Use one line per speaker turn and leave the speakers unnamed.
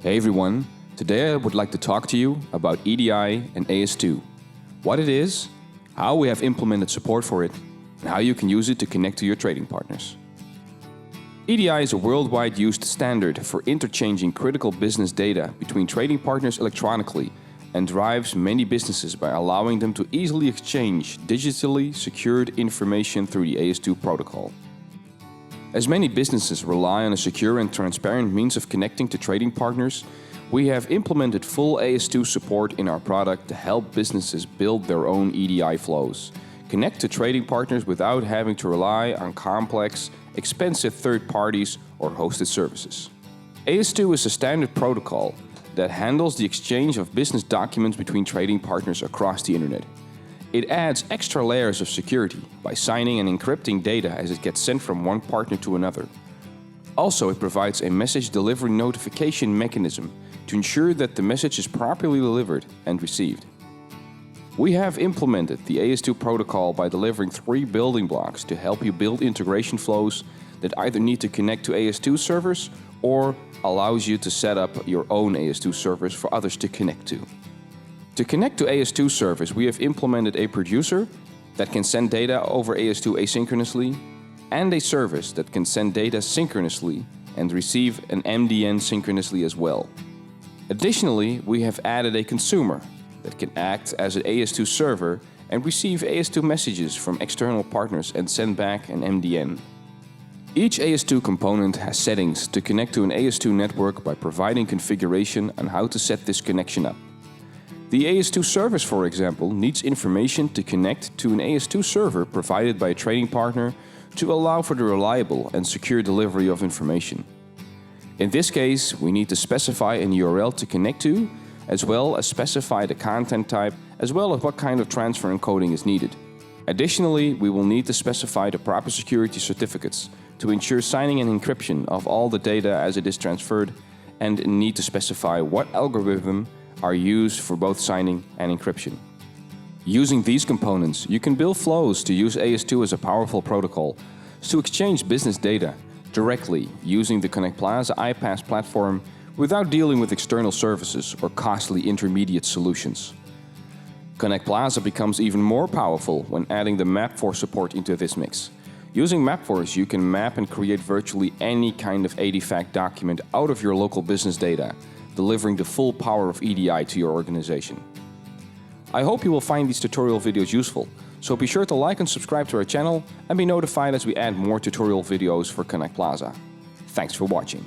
Hey everyone, today I would like to talk to you about EDI and AS2, what it is, how we have implemented support for it, and how you can use it to connect to your trading partners. EDI is a worldwide used standard for interchanging critical business data between trading partners electronically and drives many businesses by allowing them to easily exchange digitally secured information through the AS2 protocol. As many businesses rely on a secure and transparent means of connecting to trading partners, we have implemented full AS2 support in our product to help businesses build their own EDI flows, connect to trading partners without having to rely on complex, expensive third parties or hosted services. AS2 is a standard protocol that handles the exchange of business documents between trading partners across the internet. It adds extra layers of security by signing and encrypting data as it gets sent from one partner to another. Also, it provides a message delivery notification mechanism to ensure that the message is properly delivered and received. We have implemented the AS2 protocol by delivering 3 building blocks to help you build integration flows that either need to connect to AS2 servers or allows you to set up your own AS2 servers for others to connect to. To connect to AS2 servers, we have implemented a producer that can send data over AS2 asynchronously and a service that can send data synchronously and receive an MDN synchronously as well. Additionally, we have added a consumer that can act as an AS2 server and receive AS2 messages from external partners and send back an MDN. Each AS2 component has settings to connect to an AS2 network by providing configuration on how to set this connection up. The AS2 service, for example, needs information to connect to an AS2 server provided by a trading partner to allow for the reliable and secure delivery of information. In this case, we need to specify an URL to connect to, as well as specify the content type, as well as what kind of transfer encoding is needed. Additionally, we will need to specify the proper security certificates to ensure signing and encryption of all the data as it is transferred, and need to specify what algorithm are used for both signing and encryption. Using these components, you can build flows to use AS2 as a powerful protocol to exchange business data directly using the ConnectPlaza iPaaS platform without dealing with external services or costly intermediate solutions. ConnectPlaza becomes even more powerful when adding the Map4 support into this mix. Using Map4, you can map and create virtually any kind of ADFAC document out of your local business data, delivering the full power of EDI to your organization. I hope you will find these tutorial videos useful, so be sure to like and subscribe to our channel and be notified as we add more tutorial videos for ConnectPlaza. Thanks for watching.